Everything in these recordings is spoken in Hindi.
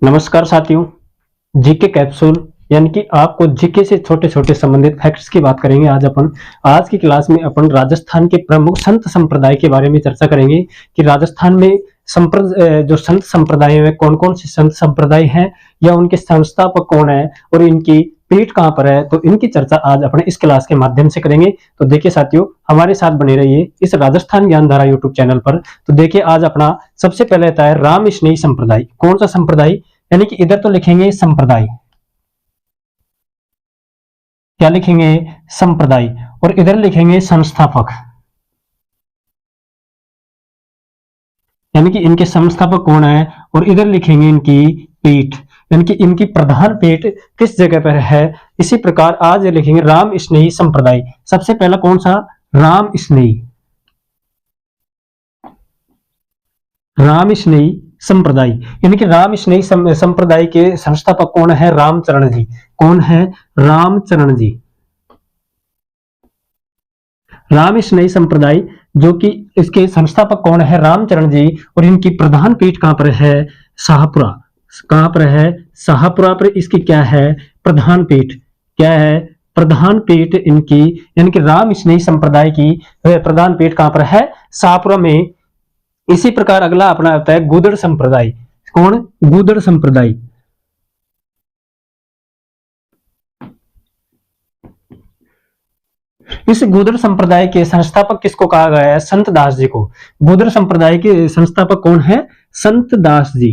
नमस्कार साथियों, जीके कैप्सूल यानी कि आपको जीके से छोटे छोटे संबंधित फैक्ट्स की बात करेंगे। आज की क्लास में अपन राजस्थान के प्रमुख संत संप्रदाय के बारे में चर्चा करेंगे कि राजस्थान में जो संत संप्रदाय में कौन कौन से संत संप्रदाय हैं या उनके संस्थापक कौन है और इनकी पीठ कहां पर है। तो इनकी चर्चा आज अपने इस क्लास के माध्यम से करेंगे। तो देखिए साथियों, हमारे साथ बने रहिए इस राजस्थान ज्ञान धारा यूट्यूब चैनल पर। तो देखिए आज अपना सबसे पहले आता है राम स्नेही संप्रदाय। कौन सा संप्रदाय, यानी कि इधर तो लिखेंगे संप्रदाय, क्या लिखेंगे संप्रदाय, और इधर लिखेंगे संस्थापक, यानी कि इनके संस्थापक कौन है, और इधर लिखेंगे इनकी पीठ, यानी कि इनकी प्रधान पीठ किस जगह पर है। इसी प्रकार आज लिखेंगे राम स्नेही संप्रदाय। सबसे पहला कौन सा, राम स्नेही, राम स्नेही संप्रदाय, यानी कि राम स्नेही संप्रदाय के संस्थापक कौन है, रामचरण जी। कौन है, रामचरण जी। राम स्नेही संप्रदाय जो कि इसके संस्थापक कौन है, रामचरण जी, और इनकी प्रधान पीठ कहां पर है, शाहपुरा। कहां पर है, शाहपुरा पर इसकी क्या है, प्रधान पीठ। क्या है, प्रधान पीठ इनकी, यानी कि राम स्नेही संप्रदाय की प्रधान पीठ कहां पर है, शाहपुरा में। इसी प्रकार अगला अपना आता है गूदड़ संप्रदाय। कौन, गूदड़ संप्रदाय। इस गूदड़ संप्रदाय के संस्थापक किसको कहा गया है, संत दास जी को। गूदड़ संप्रदाय के संस्थापक कौन है, संत दास जी।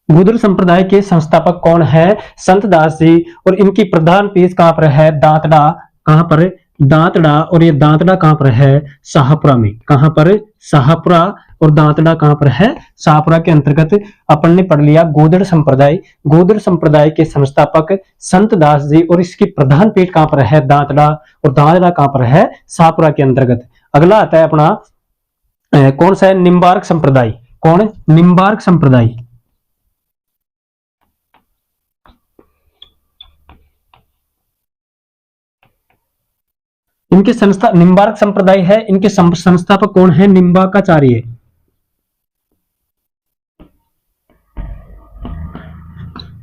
गूदड़ संप्रदाय के संस्थापक कौन है, संत दास जी, और इनकी प्रधान पीठ कहां पर है, दांतड़ा। कहां पर, दांतड़ा, और ये दांतड़ा कहां पर है, शाहपुरा में। कहां पर, शाहपुरा, और दांतड़ा कहां पर है, शाहपुरा के अंतर्गत। अपन ने पढ़ लिया गूदड़ संप्रदाय। गूदड़ संप्रदाय के संस्थापक संत दास जी, और इसकी प्रधान पीठ कहां पर है, दांतड़ा, और दांतड़ा कहां पर है, शाहपुरा के अंतर्गत। अगला आता है अपना कौन सा है, निम्बार्क संप्रदाय। कौन, निम्बार्क संप्रदाय। इनके संस्था निम्बार्क संप्रदाय है, इनके संस्थापक कौन है, निम्बार्काचार्य।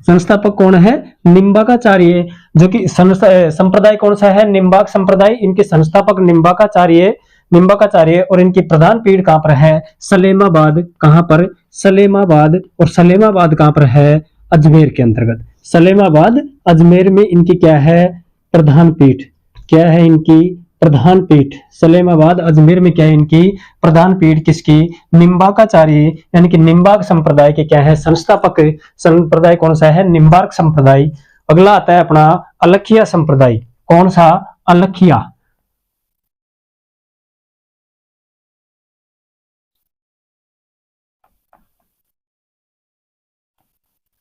संस्थापक कौन है, निम्बार्काचार्य। जो कि संप्रदाय कौन सा है, निम्बार्क संप्रदाय। इनके संस्थापक निम्बार्काचार्य, निम्बार्काचार्य, और इनकी प्रधान पीठ कहां पर है, सलेमाबाद। कहां पर, सलेमाबाद, और सलेमाबाद कहां पर है, अजमेर के अंतर्गत। सलेमाबाद अजमेर में इनकी क्या है, प्रधान पीठ। क्या है इनकी प्रधान पीठ, सलेमाबाद अजमेर में क्या है इनकी प्रधान पीठ, किसकी, निम्बार्काचार्य, यानी कि निम्बार्क संप्रदाय के क्या है, संस्थापक संप्रदाय कौन सा है, निम्बार्क संप्रदाय। अगला आता है अपना अलखिया संप्रदाय। कौन सा, अलखिया।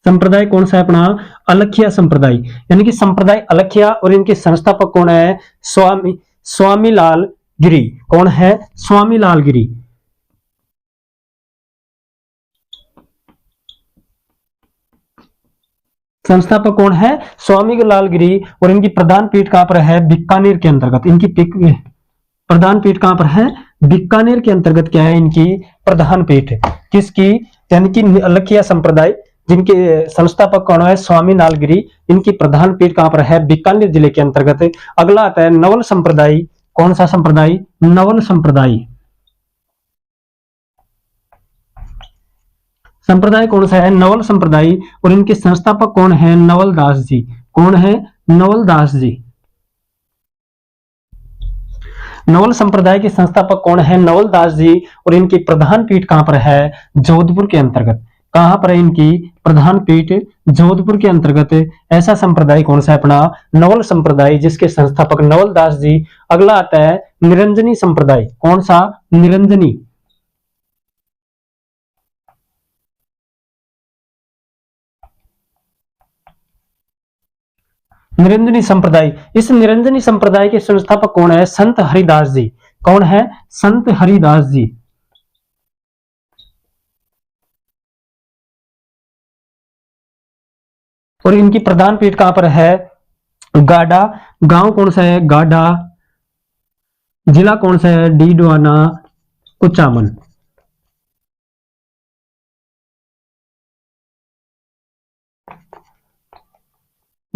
संप्रदाय कौन सा है अपना, अलखिया संप्रदाय, यानी कि संप्रदाय अलखिया, और इनके संस्थापक कौन है, स्वामी लाल गिरी। कौन है, स्वामी लाल गिरी। संस्थापक कौन है, स्वामी लाल गिरी, और इनकी प्रधान पीठ कहां पर है, बीकानेर के अंतर्गत। इनकी प्रधान पीठ कहां पर है, बीकानेर के अंतर्गत क्या है इनकी प्रधान पीठ, किसकी, यानी कि अलखिया संप्रदाय, जिनके संस्थापक कौन है, स्वामी नालगिरी। इनकी प्रधान पीठ कहां पर है, बीकानेर जिले के अंतर्गत। अगला आता है नवल संप्रदाय। कौन सा संप्रदाय, नवल संप्रदाय। संप्रदाय कौन सा है, नवल संप्रदाय, और इनके संस्थापक कौन है, नवल दास जी। कौन है, नवल दास जी। नवल संप्रदाय के संस्थापक कौन है, नवल दास जी, और इनकी प्रधान पीठ कहां पर है, जोधपुर के अंतर्गत। कहां पर है इनकी प्रधान पीठ, जोधपुर के अंतर्गत। ऐसा संप्रदाय कौन सा है अपना, नवल संप्रदाय, जिसके संस्थापक नवल दास जी। अगला आता है निरंजनी संप्रदाय। कौन सा, निरंजनी। निरंजनी संप्रदाय, इस निरंजनी संप्रदाय के संस्थापक कौन है, संत हरिदास जी। कौन है, संत हरिदास जी। और इनकी प्रधान पीठ कहां पर है, गाडा। गांव कौन सा है, गाडा। जिला कौन सा है, डीडवाना, कुचामन।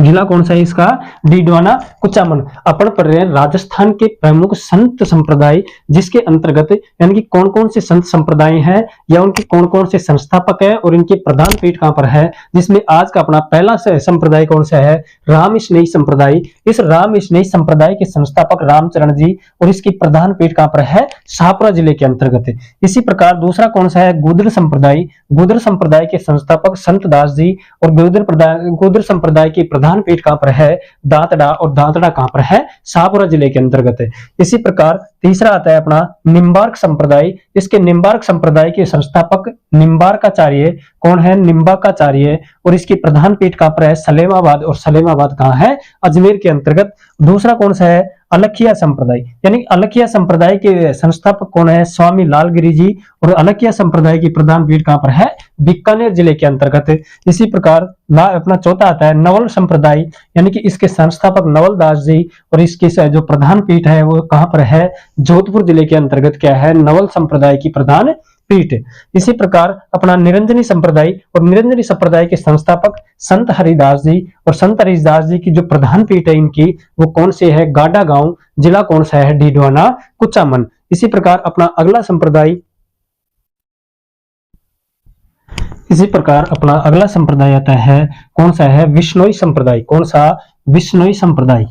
जिला कौन सा है इसका? डीडवाना कुचामन। अपन पढ़ रहे हैं राजस्थान के प्रमुख संत संप्रदाय, जिसके अंतर्गत यानी कि कौन कौन से संत संप्रदाय हैं या उनके कौन कौन से संस्थापक हैं और इनके प्रधान पीठ कहां पर है। जिसमें आज का अपना पहला संप्रदाय कौन सा है? राम स्नेही संप्रदाय। इस राम स्नेही संप्रदाय के संस्थापक रामचरण जी और इसकी प्रधान पीठ कहां पर है? शाहपुरा जिले के अंतर्गत। इसी प्रकार दूसरा कौन सा है? गुर्जर संप्रदाय। गुर्जर संप्रदाय के संस्थापक संत दास जी और गुर्जर संप्रदाय की प्रधान पीठ कहां पर है? दांतड़ा। और दांतड़ा कहां पर है? शाहपुरा जिले के अंतर्गत है। इसी प्रकार तीसरा आता है अपना निम्बार्क संप्रदाय। इसके निम्बार्क संप्रदाय के संस्थापक निम्बार्काचार्य कौन है? निम्बार्काचार्य। और इसकी प्रधान पीठ कहां पर है? सलेमाबाद। और सलेमाबाद कहां है? अजमेर के अंतर्गत। दूसरा कौन सा है? अलखिया संप्रदाय। यानी अलखिया संप्रदाय के संस्थापक कौन है? स्वामी लालगिरी जी। और अलखिया संप्रदाय की प्रधान पीठ कहां पर है? बीकानेर जिले के अंतर्गत। इसी प्रकार अपना चौथा आता है नवल संप्रदाय, यानी कि इसके संस्थापक नवल दास जी और इसकी जो प्रधान पीठ है वो कहां पर है? जोधपुर जिले के अंतर्गत क्या है? नवल संप्रदाय की प्रधान पीठ। इसी प्रकार अपना निरंजनी संप्रदाय, और निरंजनी संप्रदाय के संस्थापक संत हरिदास जी। और संत हरिदास जी की जो प्रधान पीठ है इनकी वो कौन से है? गाडा गांव। जिला कौन सा है? डीडवाना कुचामन। इसी प्रकार अपना अगला संप्रदाय आता है कौन सा है? विश्नोई संप्रदाय। कौन सा? विश्नोई संप्रदाय।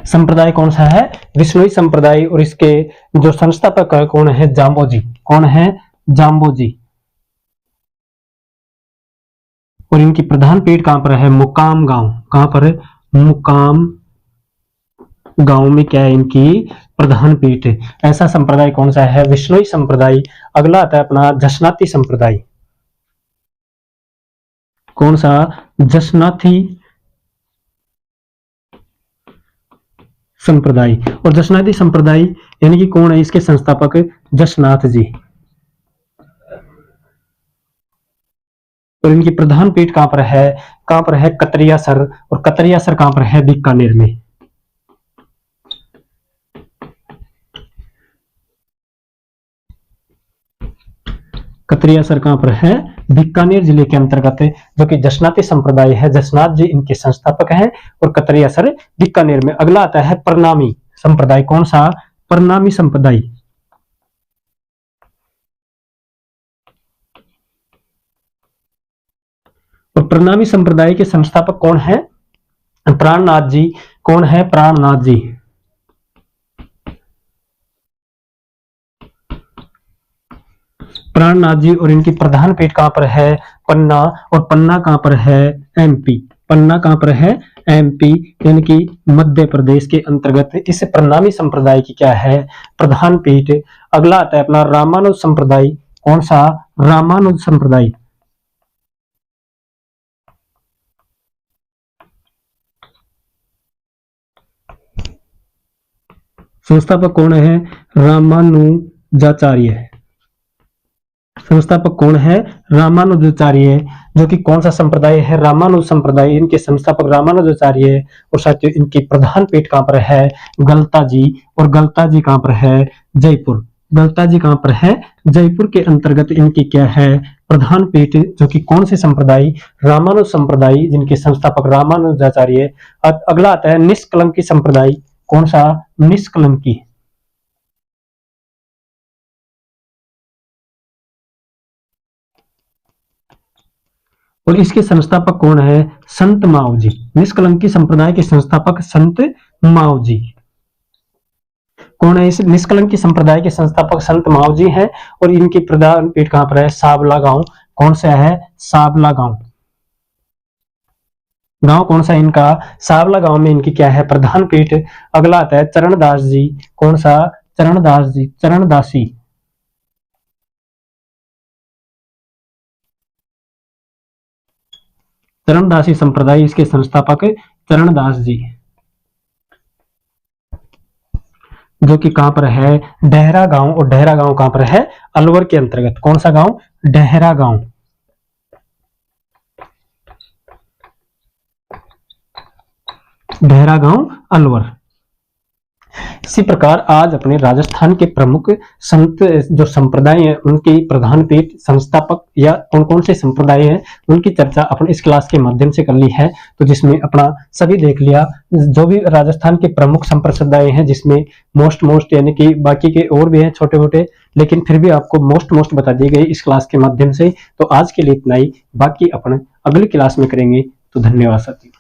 संप्रदाय कौन सा है? विश्नोई संप्रदाय। और इसके जो संस्थापक है कौन है? जाम्बोजी। कौन है? जाम्बोजी। और इनकी प्रधान पीठ कहां पर है? मुकाम गांव। कहां पर है? मुकाम गांव में क्या है इनकी प्रधान पीठ। ऐसा संप्रदाय कौन सा है? विश्नोई संप्रदाय। अगला आता है अपना जसनाती संप्रदाय। कौन सा? जसनाथी संप्रदाय। और जसनाती संप्रदाय यानी कि कौन है इसके संस्थापक? जसनाथ जी। और इनकी प्रधान पीठ कहां पर है? कहां पर है? कतरियासर। और कतरियासर कहां पर है? बीकानेर में। कतरियासर कहां पर है? बीकानेर जिले के अंतर्गत, जो कि जसनाती संप्रदाय है। जसनाथ जी इनके संस्थापक हैं और कतरियासर बीकानेर में। अगला आता है प्रणामी संप्रदाय। कौन सा? प्रणामी संप्रदाय। और प्रणामी संप्रदाय के संस्थापक कौन है? प्राणनाथ जी। कौन है? प्राणनाथ जी। प्राणनाथ जी। और इनकी प्रधान पीठ कहां पर है? पन्ना। और पन्ना कहां पर है? एमपी। पन्ना कहां पर है? एमपी यानी कि मध्य प्रदेश के अंतर्गत। इस प्रणामी संप्रदाय की क्या है? प्रधान पीठ। अगला आता है अपना रामानुज संप्रदाय। कौन सा? रामानुज संप्रदाय। संस्थापक कौन है? रामानुजाचार्य। संस्थापक कौन है? रामानुजाचार्य। जो कि कौन सा संप्रदाय है? रामानुज संप्रदाय। इनके संस्थापक रामानुजाचार्य। और साथियों इनकी प्रधान पीठ कहां पर है? गलता जी। और गलता जी कहां पर है? जयपुर। गलता जी कहां पर है? जयपुर के अंतर्गत इनकी क्या है? प्रधान पीठ। जो कि कौन से संप्रदाय? रामानुज संप्रदाय, जिनके संस्थापक रामानुजाचार्य। अगला आता है निष्कलंकी संप्रदाय। कौन सा? निष्कलंकी। और इसके संस्थापक कौन है? संत माव जी। निष्कलंकी संप्रदाय के संस्थापक संत माव जी। कौन है? इस निष्कलंकी संप्रदाय के संस्थापक संत माव जी हैं। और इनकी प्रधान पीठ कहां पर है? साबला गांव। कौन सा है? साबला गांव। गांव कौन सा इनका? साबला गांव में इनकी क्या है? प्रधान पीठ। अगला आता है चरणदास जी। कौन सा? चरणदास जी। चरणदासी। चरणदासी संप्रदाय, इसके संस्थापक चरणदास जी। जो कि कहां पर है? डेहरा गांव। और डेहरा गांव कहां पर है? अलवर के अंतर्गत। कौन सा गांव? डेहरा गांव। डेहरा गांव अलवर। इसी प्रकार आज अपने राजस्थान के प्रमुख संत जो संप्रदाय हैं उनकी प्रधान पीठ संस्थापक या कौन कौन से संप्रदाय हैं उनकी चर्चा अपन इस क्लास के माध्यम से कर ली है। तो जिसमें अपना सभी देख लिया जो भी राजस्थान के प्रमुख संप्रदाय हैं, जिसमें मोस्ट यानी कि बाकी के और भी हैं छोटे मोटे, लेकिन फिर भी आपको मोस्ट बता दी गई इस क्लास के माध्यम से। तो आज के लिए इतना ही, बाकी अपन अगली क्लास में करेंगे। तो धन्यवाद साथियों।